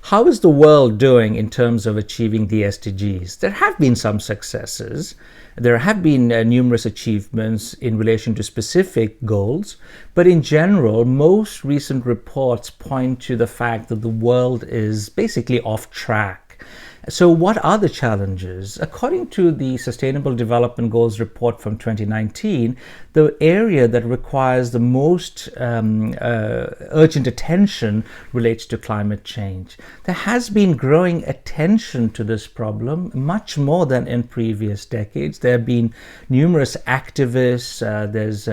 how is the world doing in terms of achieving the SDGs? There have been some successes. There have been numerous achievements in relation to specific goals, but in general, most recent reports point to the fact that the world is basically off track. So what are the challenges? According to the Sustainable Development Goals report from 2019, the area that requires the most urgent attention relates to climate change. There has been growing attention to this problem, much more than in previous decades. There have been numerous activists. There's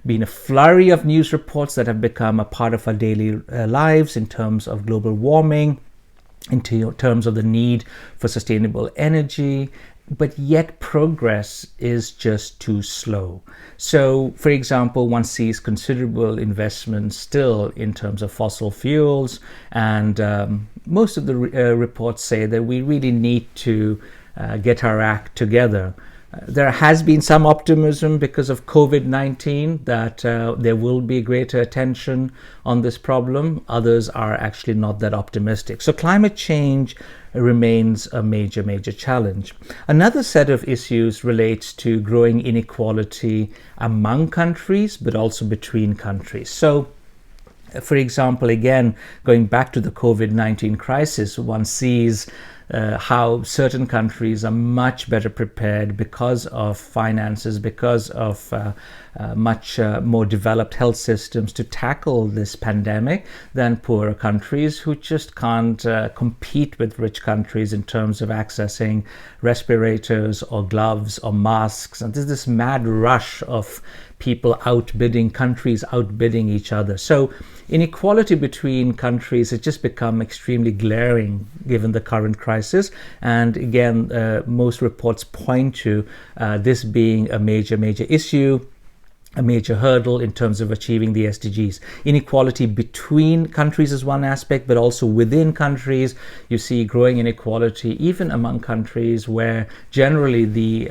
been a flurry of news reports that have become a part of our daily lives in terms of global warming, in terms of the need for sustainable energy, but yet progress is just too slow. So, for example, one sees considerable investment still in terms of fossil fuels, and most of the reports say that we really need to get our act together. There has been some optimism because of COVID-19 that there will be greater attention on this problem. Others are actually not that optimistic. So climate change remains a major challenge. Another set of issues relates to growing inequality among countries, but also between countries. So, for example, again, going back to the COVID-19 crisis, one sees how certain countries are much better prepared because of finances, because of much more developed health systems to tackle this pandemic than poorer countries who just can't compete with rich countries in terms of accessing respirators or gloves or masks. And there's this mad rush of people outbidding countries, outbidding each other. So inequality between countries has just become extremely glaring given the current crisis. And again, most reports point to this being a major issue, a major hurdle in terms of achieving the SDGs. Inequality between countries is one aspect, but also within countries, you see growing inequality even among countries where generally the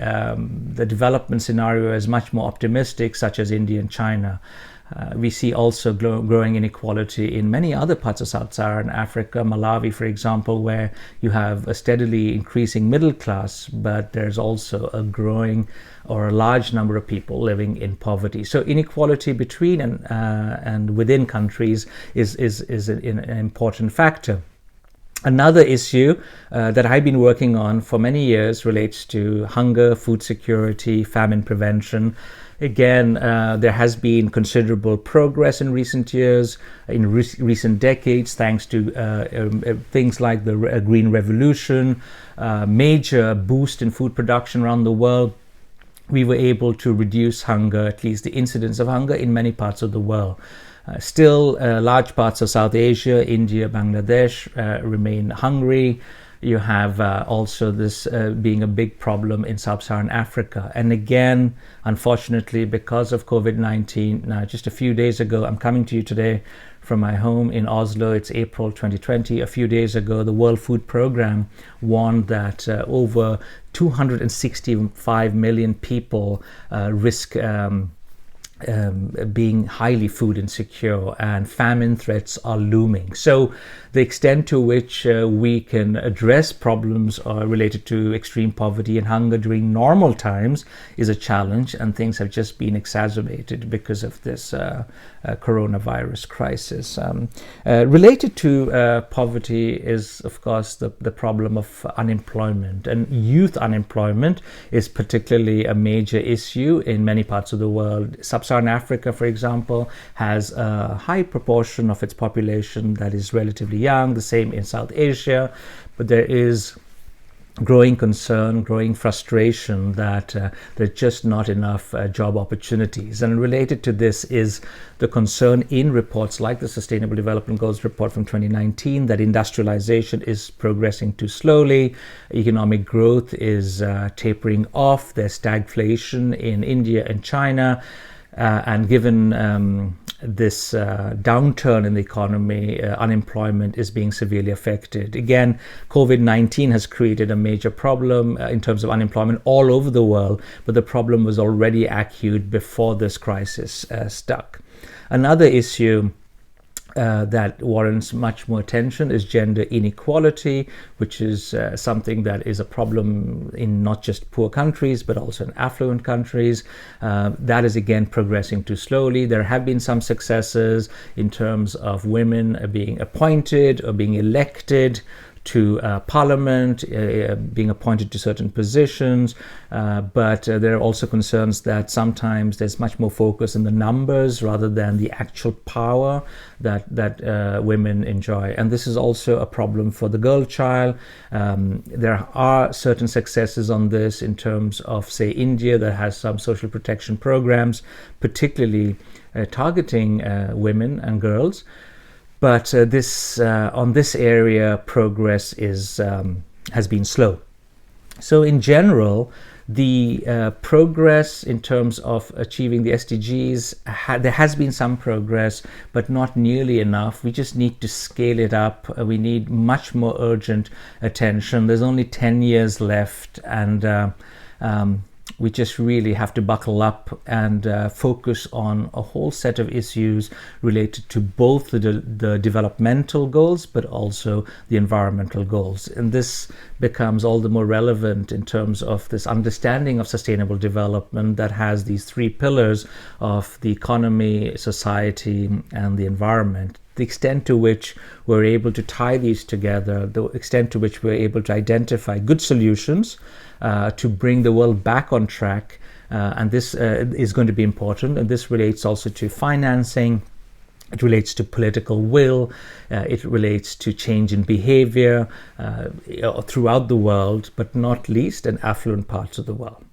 development scenario is much more optimistic, such as India and China. We see also growing inequality in many other parts of Sub-Saharan Africa, Malawi, for example, where you have a steadily increasing middle class, but there's also a growing or a large number of people living in poverty. So inequality between and within countries is an important factor. Another issue that I've been working on for many years relates to hunger, food security, famine prevention. Again, there has been considerable progress in recent years, in recent decades, thanks to things like the Green Revolution, major boost in food production around the world. We were able to reduce hunger, at least the incidence of hunger, in many parts of the world. Still, large parts of South Asia, India, Bangladesh remain hungry. You have also this being a big problem in Sub-Saharan Africa. And again, unfortunately, because of COVID-19, now just a few days ago, I'm coming to you today from my home in Oslo. It's April 2020. A few days ago, the World Food Programme warned that over 265 million people risk being highly food insecure, and famine threats are looming. So the extent to which we can address problems related to extreme poverty and hunger during normal times is a challenge, and things have just been exacerbated because of this coronavirus crisis. Related to poverty is, of course, the problem of unemployment, and youth unemployment is particularly a major issue in many parts of the world. Sub-Saharan Africa, for example, has a high proportion of its population that is relatively young, the same in South Asia, but there is growing concern, growing frustration that there's just not enough job opportunities. And related to this is the concern in reports like the Sustainable Development Goals report from 2019 that industrialization is progressing too slowly, economic growth is tapering off, there's stagflation in India and China. And given this downturn in the economy, unemployment is being severely affected. Again, COVID-19 has created a major problem in terms of unemployment all over the world, but the problem was already acute before this crisis struck. Another issue that warrants much more attention is gender inequality, which is something that is a problem in not just poor countries, but also in affluent countries. That is again progressing too slowly. There have been some successes in terms of women being appointed or being elected to parliament, being appointed to certain positions, but there are also concerns that sometimes there's much more focus in the numbers rather than the actual power that women enjoy. And this is also a problem for the girl child. There are certain successes on this in terms of, say, India, that has some social protection programs, particularly targeting women and girls. But on this area, progress has been slow. So in general, the progress in terms of achieving the SDGs, there has been some progress, but not nearly enough. We just need to scale it up. We need much more urgent attention. There's only 10 years left, and we just really have to buckle up and focus on a whole set of issues related to both the developmental goals, but also the environmental goals. And this becomes all the more relevant in terms of this understanding of sustainable development that has these three pillars of the economy, society, and the environment. The extent to which we're able to tie these together, the extent to which we're able to identify good solutions to bring the world back on track, and this is going to be important. And this relates also to financing. It relates to political will. It relates to change in behavior throughout the world, but not least in affluent parts of the world.